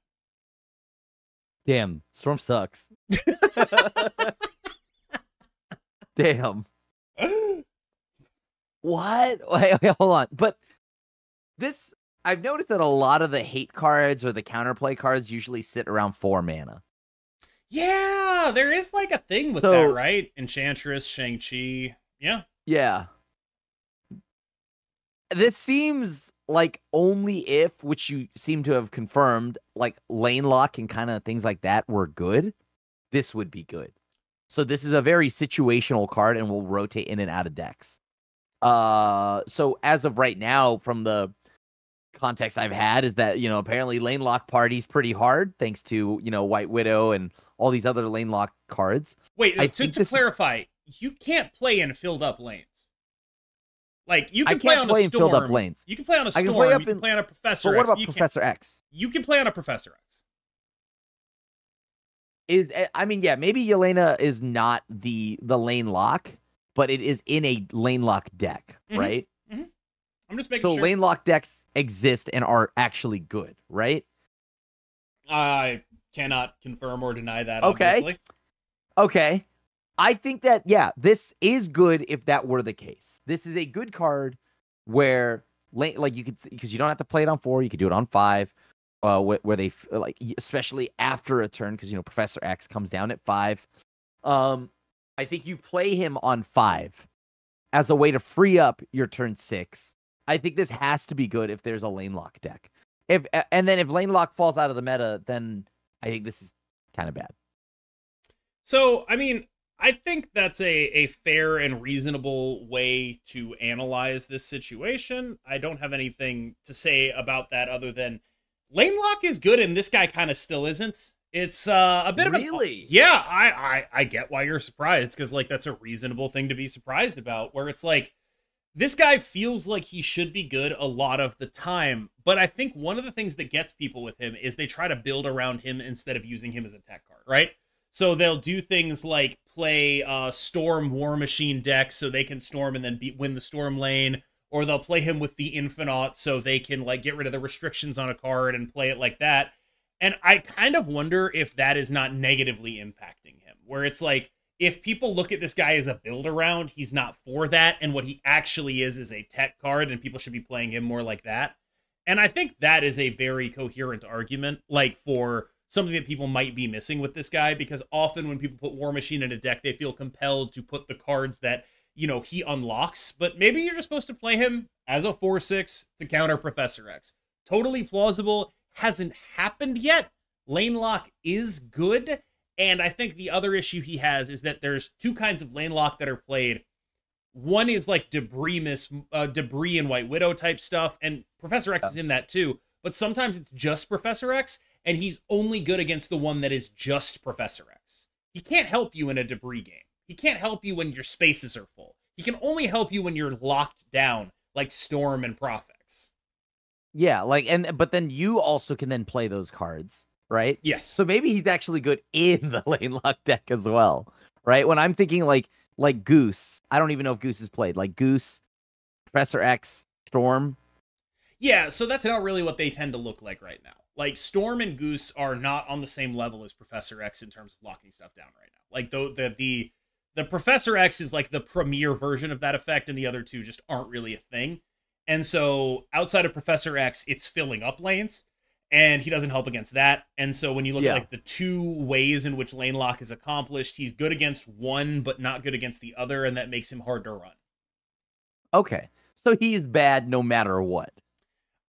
Damn, storm sucks. Damn. What? Wait, hold on. But this, I've noticed that a lot of the hate cards or the counterplay cards usually sit around 4 mana. Yeah, there is like a thing with that, right? Enchantress, Shang-Chi. Yeah. Yeah. This seems like only if, which you seem to have confirmed, like lane lock and kind of things like that were good, this would be good. So this is a very situational card and will rotate in and out of decks. So as of right now, from the context I've had, is that, you know, apparently lane lock party's pretty hard thanks to, you know, White Widow and all these other lane lock cards. Wait, to clarify, you can't play in filled up lanes. Like, you can play on a storm. Filled up lanes. You can play on a storm. You can play on a Professor X. But what about Professor X? You can play on a Professor X. I mean, yeah, maybe Yelena is not the lane lock, but it is in a lane lock deck, right? Mm-hmm. I'm just making sure. So lane lock decks exist and are actually good, right? I cannot confirm or deny that, obviously. Okay. I think that, yeah, this is good if that were the case. This is a good card where, like, you could, because you don't have to play it on 4, you could do it on 5, where they, like, especially after a turn, because, you know, Professor X comes down at 5. I think you play him on 5 as a way to free up your turn 6. I think this has to be good if there's a lane lock deck. And then if lane lock falls out of the meta, then I think this is kind of bad. So, I mean, I think that's a fair and reasonable way to analyze this situation. I don't have anything to say about that other than lane lock is good, and this guy kind of still isn't. It's a bit of a... Really? Yeah, I get why you're surprised, because, like, that's a reasonable thing to be surprised about, where it's like, this guy feels like he should be good a lot of the time, but I think one of the things that gets people with him is they try to build around him instead of using him as a tech card, right? So they'll do things like play Storm War Machine deck so they can Storm and then win the Storm lane, or they'll play him with the Infinite so they can, like, get rid of the restrictions on a card and play it like that. And I kind of wonder if that is not negatively impacting him, where it's like, if people look at this guy as a build-around, he's not for that, and what he actually is a tech card, and people should be playing him more like that. And I think that is a very coherent argument, like, for something that people might be missing with this guy, because often when people put War Machine in a deck, they feel compelled to put the cards that, you know, he unlocks, but maybe you're just supposed to play him as a 4/6 to counter Professor X. Totally plausible, hasn't happened yet. Lane lock is good, and I think the other issue he has is that there's 2 kinds of lane lock that are played. One is like debris and White Widow type stuff, and Professor X is in that too, but sometimes it's just Professor X, and he's only good against the one that is just Professor X. He can't help you in a debris game. He can't help you when your spaces are full. He can only help you when you're locked down, like Storm and Profex. Yeah, like, but then you also can then play those cards, right? Yes. So maybe he's actually good in the lane lock deck as well, right? When I'm thinking like Goose, I don't even know if Goose is played. Like Goose, Professor X, Storm. Yeah, so that's not really what they tend to look like right now. Like, Storm and Goose are not on the same level as Professor X in terms of locking stuff down right now. Like, the The Professor X is like the premier version of that effect, and the other two just aren't really a thing. And so outside of Professor X, it's filling up lanes, and he doesn't help against that. And so when you look at like the two ways in which lane lock is accomplished, he's good against one, but not good against the other, and that makes him hard to run. Okay. So he's bad no matter what.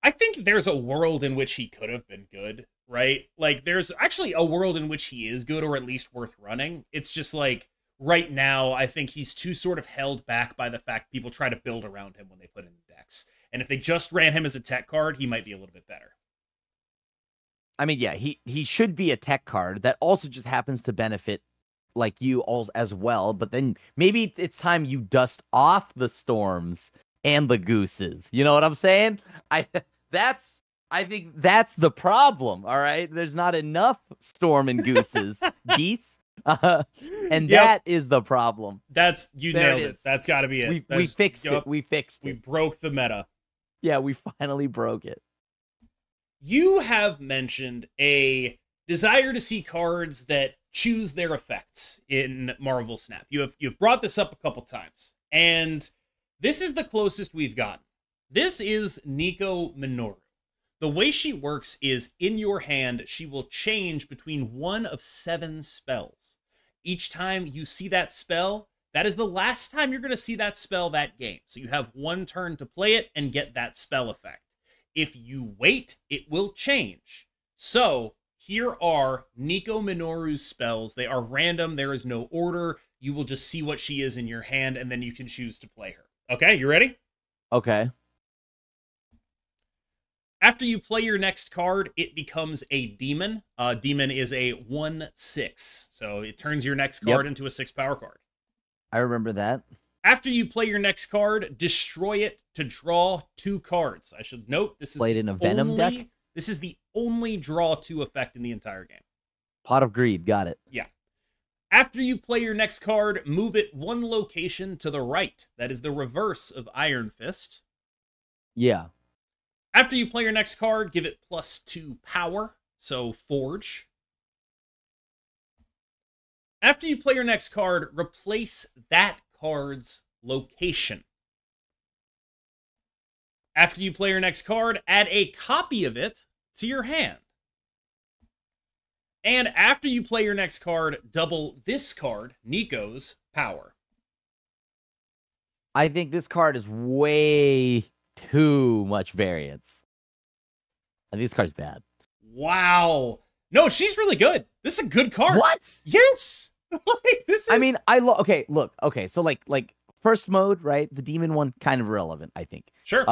I think there's a world in which he could have been good, right? Like, there's actually a world in which he is good, or at least worth running. It's just like, right now, I think he's too sort of held back by the fact people try to build around him when they put in the decks. And if they just ran him as a tech card, he might be a little bit better. I mean, yeah, he should be a tech card that also just happens to benefit like you all as well. But then maybe it's time you dust off the storms and the gooses. You know what I'm saying? I think that's the problem. All right, there's not enough storm and gooses, geese. And that is the problem. That's nailed it. That's got to be it. We fixed it. We fixed it. We broke the meta. Yeah, we finally broke it. You have mentioned a desire to see cards that choose their effects in Marvel Snap. You've brought this up a couple times, and this is the closest we've gotten. This is Nico Minoru. The way she works is, in your hand, she will change between one of 7 spells. Each time you see that spell, that is the last time you're going to see that spell that game. So you have one turn to play it and get that spell effect. If you wait, it will change. So here are Nico Minoru's spells. They are random. There is no order. You will just see what she is in your hand, and then you can choose to play her. Okay, you ready? Okay. After you play your next card, it becomes a demon. Demon is a 1/6. So it turns your next card into a 6 power card. I remember that. After you play your next card, destroy it to draw 2 cards. I should note, this is played in a Venom deck? This is the only draw 2 effect in the entire game. Pot of Greed, got it. Yeah. After you play your next card, move it 1 location to the right. That is the reverse of Iron Fist. Yeah. After you play your next card, give it +2 power, so Forge. After you play your next card, replace that card's location. After you play your next card, add a copy of it to your hand. And after you play your next card, double this card, Nico's, power. I think this card is way too much variance. I think this card's bad. Wow. No, she's really good. This is a good card. What? Yes. Like, this is... I mean, okay, look. Okay, so like first mode, right? The demon one, kind of irrelevant, I think. Sure.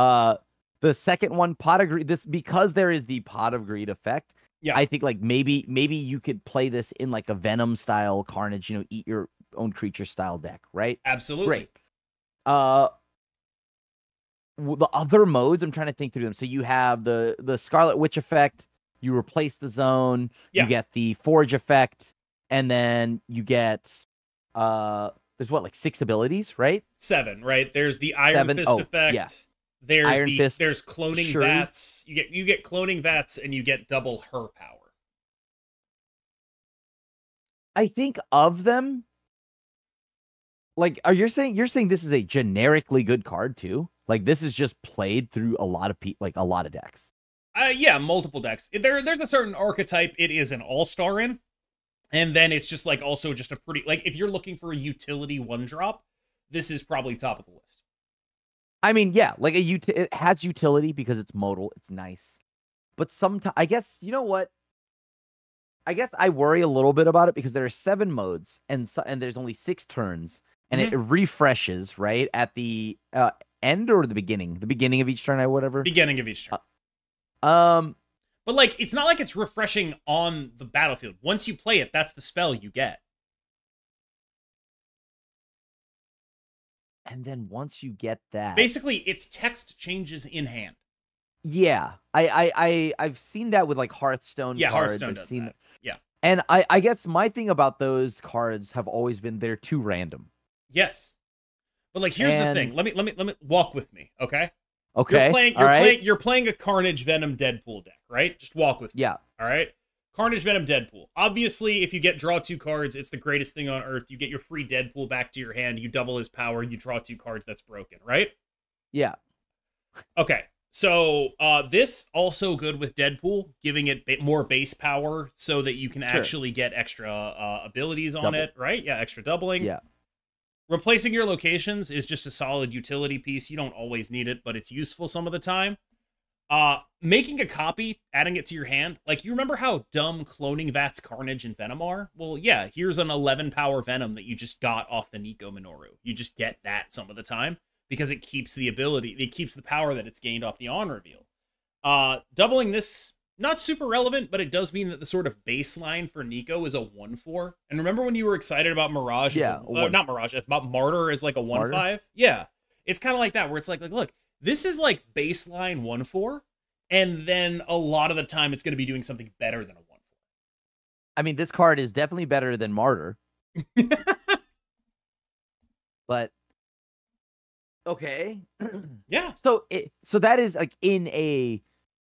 The second one, Pot of Greed, because there is the Pot of Greed effect. Yeah. I think like maybe you could play this in like a Venom style Carnage, eat your own creature style deck, right? Absolutely. Great. The other modes, I'm trying to think through them. So you have the Scarlet Witch effect, you replace the zone, you get the Forge effect, and then you get there's what, like 6 abilities, right? 7, right? There's the Iron Fist effect. Yeah. There's cloning vats. You get cloning vats, and you get double her power. I think of them. Like, you're saying this is a generically good card too? Like, this is just played through a lot of a lot of decks. Yeah, multiple decks. There's a certain archetype it is an all-star in, and then it's just like also just a pretty, like, if you're looking for a utility 1-drop, this is probably top of the list. I mean, yeah, like it has utility because it's modal, it's nice. But sometimes, I guess, you know what? I guess I worry a little bit about it because there are 7 modes and there's only 6 turns, and it refreshes, right, at the end or the beginning of each turn, whatever. Beginning of each turn. But like, it's not like it's refreshing on the battlefield. Once you play it, that's the spell you get. And then once you get that, basically, it's text changes in hand. Yeah, I've seen that with like Hearthstone. Yeah, cards. Hearthstone does that. Yeah, and I guess my thing about those cards have always been they're too random. Yes, but like, here's the thing. Let me walk with me, okay? Okay. You're playing a Carnage Venom Deadpool deck, right? Just walk with me. Yeah. All right. Carnage, Venom, Deadpool. Obviously, if you get draw 2 cards, it's the greatest thing on earth. You get your free Deadpool back to your hand. You double his power. You draw 2 cards. That's broken, right? Yeah. Okay. So this also good with Deadpool, giving it more base power so that you can actually get extra abilities on it, right? Yeah, extra doubling. Yeah. Replacing your locations is just a solid utility piece. You don't always need it, but it's useful some of the time. Making a copy, adding it to your hand. Like, you remember how dumb cloning Vats, Carnage, and Venom are? Well, yeah, here's an 11 power Venom that you just got off the Nico Minoru. You just get that some of the time because it keeps the ability, it keeps the power that it's gained off the on reveal. Doubling this, not super relevant, but it does mean that the sort of baseline for Nico is a 1/4. And remember when you were excited about Mirage? Yeah, not Mirage, about Martyr as like a 1/5? Yeah. It's kind of like that, where it's like, look, this is like baseline 1/4, and then a lot of the time it's going to be doing something better than a 1/4. I mean, this card is definitely better than Martyr. But okay. Yeah. So that is like in a,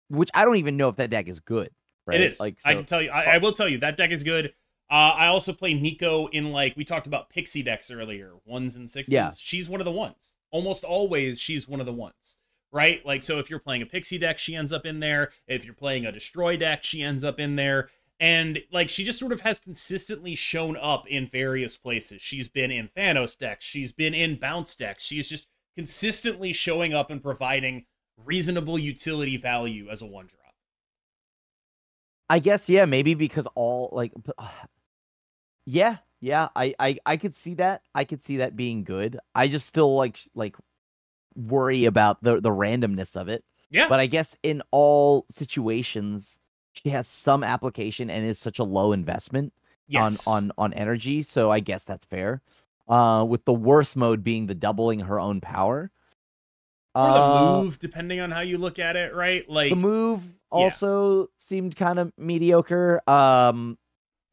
which I don't even know if that deck is good. Right? It is. Like, I can tell you. I will tell you that deck is good. I also play Nico in, like, we talked about Pixie decks earlier, 1s and 6s. Yeah. She's one of the ones. Almost always, she's one of the ones. Right? Like, so if you're playing a Pixie deck, she ends up in there. If you're playing a Destroy deck, she ends up in there. And, like, she just sort of has consistently shown up in various places. She's been in Thanos decks. She's been in Bounce decks. She's just consistently showing up and providing reasonable utility value as a 1-drop. I guess, yeah, maybe because all, like, yeah, I could see that. I could see that being good. I just still, like worry about the randomness of it. Yeah. But I guess in all situations, she has some application and is such a low investment on energy. So I guess that's fair. With the worst mode being the doubling her own power. Or the move, depending on how you look at it, right? Like, the move also seemed kind of mediocre. To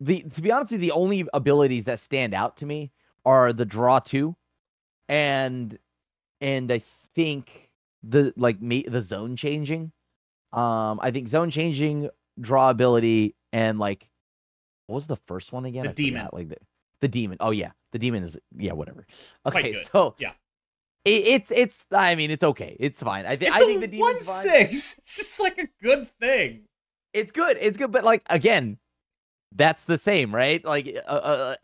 be honest with you, the only abilities that stand out to me are the draw 2 and I think the zone changing. I think zone changing, draw ability, and like, what was the first one again? The demon. Like the demon. Oh yeah, the demon is whatever. Okay, good. so yeah, it's. I mean, it's okay. It's fine. I think the demon's 1/6. fine. It's just like a good thing. It's good. It's good, but like again, that's the same, right? Like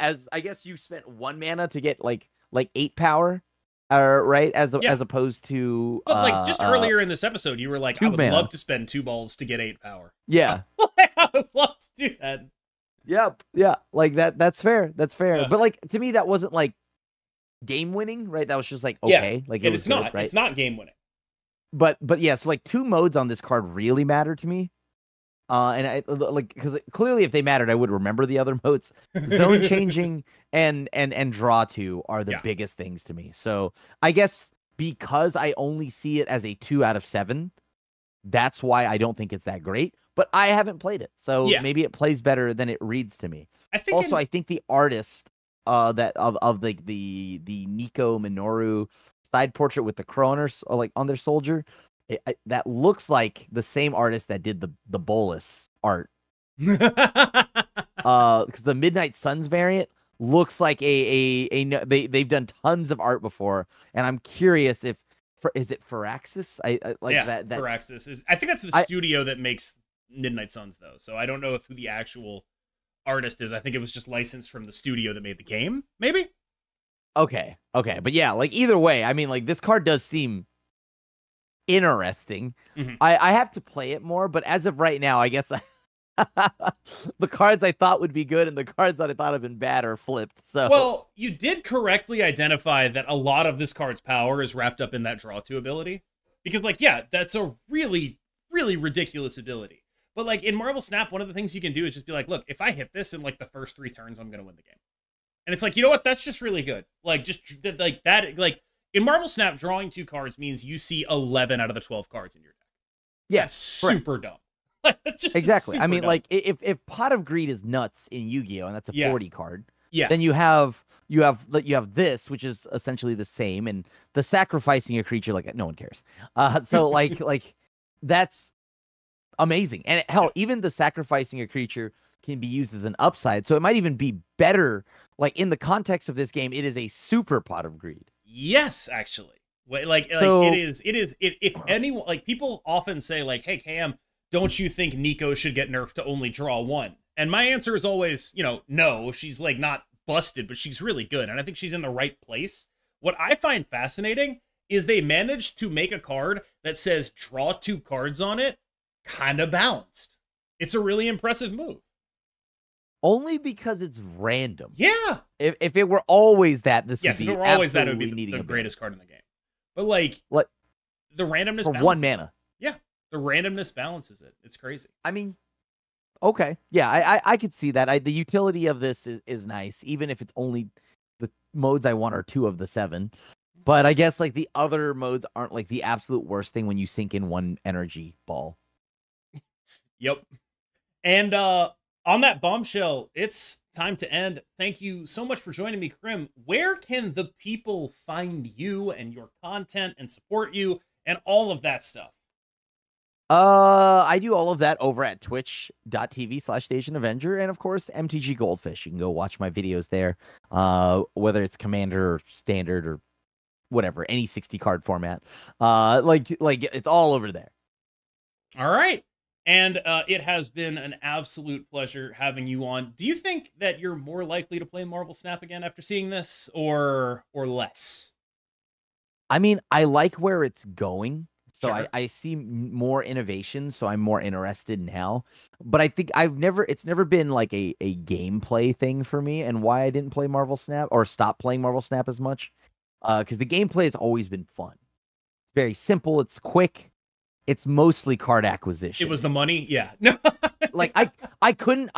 as I guess you spent 1 mana to get like 8 power. Right, as opposed to, but like just earlier in this episode, you were like, I would love to spend 2 balls to get 8 power. Yeah, I would love to do that. Yep, yeah, like that. That's fair. That's fair. Yeah. But like to me, that wasn't like game winning, right? That was just like okay, like and it's not. Good, right? It's not game winning. But yeah, so like 2 modes on this card really matter to me. And I like because clearly if they mattered, I would remember the other modes. Zone changing and draw 2 are the biggest things to me. So I guess because I only see it as a 2 out of 7, that's why I don't think it's that great. But I haven't played it, so maybe it plays better than it reads to me. I think I think the artist that of like the Nico Minoru side portrait with the Kroners like on their soldier. That looks like the same artist that did the Bolus art. Because the Midnight Suns variant looks like they've done tons of art before, and I'm curious if is it Firaxis? I like that Firaxis is. I think that's the studio that makes Midnight Suns though. So I don't know who the actual artist is. I think it was just licensed from the studio that made the game. Maybe. Okay, but yeah, like either way, I mean, like this card does seem interesting. Mm-hmm. I have to play it more, but as of right now, I guess the cards I thought would be good and the cards that I thought have been bad are flipped. So well, you did correctly identify that a lot of this card's power is wrapped up in that draw 2 ability. Because like, yeah, that's a really, really ridiculous ability. But like in Marvel Snap, one of the things you can do is just be like, look, if I hit this in like the first 3 turns, I'm gonna win the game. And it's like, you know what? That's just really good. Like just like that, like in Marvel Snap, drawing 2 cards means you see 11 out of the 12 cards in your deck. Yeah, that's super dumb. Just exactly. I mean, dumb. like if Pot of Greed is nuts in Yu-Gi-Oh, and that's a 40 card, then you have this, which is essentially the same, and the sacrificing a creature like that, no one cares. So like that's amazing. And hell, even the sacrificing a creature can be used as an upside. So it might even be better. Like in the context of this game, it is a super pot of greed. Yes, actually. Like So, it is if anyone, like, people often say like, hey Cam, don't you think Nico should get nerfed to only draw one? And my answer is always, you know, no, she's like not busted, but she's really good. And I think she's in the right place. What I find fascinating is they managed to make a card that says draw 2 cards on it kind of balanced. It's a really impressive move. only because it's random. Yeah. If it were always that, this Yes, would if be it were always that, it would be needing the a greatest card in the game. But like the randomness for balances 1 mana. Yeah. The randomness balances it. It's crazy. I mean, okay. Yeah, I could see that. The utility of this is nice, even if it's only the modes I want are 2 of the 7. But I guess like the other modes aren't like the absolute worst thing when you sink in 1 energy ball. Yep. And on that bombshell, it's time to end. Thank you so much for joining me, Crim. Where can the people find you and your content and support you and all of that stuff? I do all of that over at twitch.tv/TheAsianAvenger, and of course MTGGoldfish. You can go watch my videos there. Whether it's Commander or Standard or whatever, any 60 card format. Like it's all over there. All right. And it has been an absolute pleasure having you on. Do you think that you're more likely to play Marvel Snap again after seeing this, or less? I mean, I like where it's going. So Sure. I see more innovation, so I'm more interested now. But I think it's never been like a gameplay thing for me, and why I didn't play Marvel Snap or stop playing Marvel Snap as much. Because the gameplay has always been fun. It's very simple, it's quick, it's mostly card acquisition. It was the money, yeah. No. Like I couldn't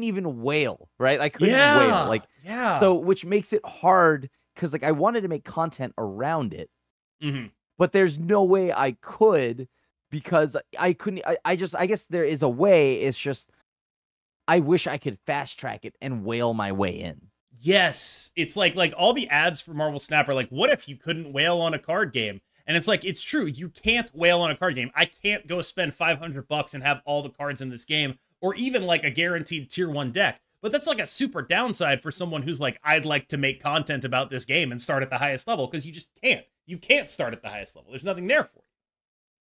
even whale, right? I couldn't whale. Like, yeah. So which makes it hard because like I wanted to make content around it. Mm-hmm. But there's no way I could because I couldn't. I guess there is a way. It's just I wish I could fast track it and whale my way in. Yes, it's like all the ads for Marvel Snap are like, what if you couldn't whale on a card game? And it's like, it's true. You can't whale on a card game. I can't go spend $500 and have all the cards in this game, or even like a guaranteed tier 1 deck. But that's like a super downside for someone who's like, I'd like to make content about this game and start at the highest level, because you just can't. You can't start at the highest level. There's nothing there for you.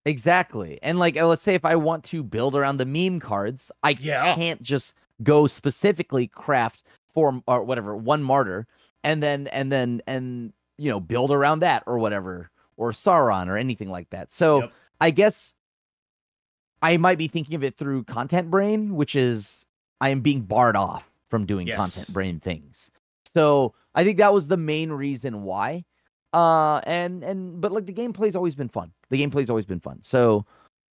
Exactly. And like, let's say if I want to build around the meme cards, I can't just go specifically craft for or whatever 1 martyr and you know build around that or whatever, or Sauron or anything like that. So I guess I might be thinking of it through content brain, which is I am being barred off from doing content brain things. So I think that was the main reason why. But like the gameplay's always been fun. So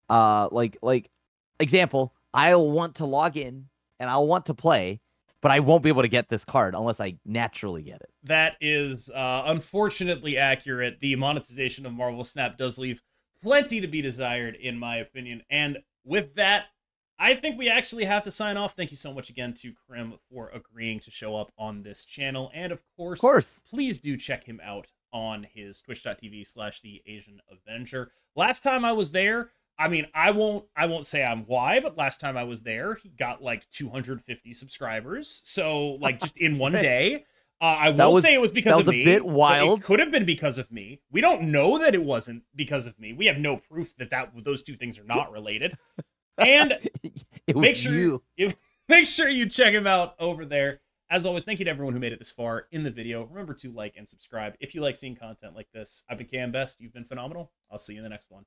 like example, I'll want to log in and I'll want to play, but I won't be able to get this card unless I naturally get it. That is unfortunately accurate. The monetization of Marvel Snap does leave plenty to be desired, in my opinion. And with that, I think we actually have to sign off. Thank you so much again to Crim for agreeing to show up on this channel. And of course, please do check him out on his twitch.tv/TheAsianAvenger. Last time I was there, I mean, I won't say I'm why, but last time I was there, he got like 250 subscribers. So like just in one day. I won't say it was because of me. That was a bit wild. It could have been because of me. We don't know that it wasn't because of me. We have no proof that those two things are not related. And make sure you check him out over there. As always, thank you to everyone who made it this far in the video. Remember to like and subscribe if you like seeing content like this. I've been Cam Best. You've been phenomenal. I'll see you in the next one.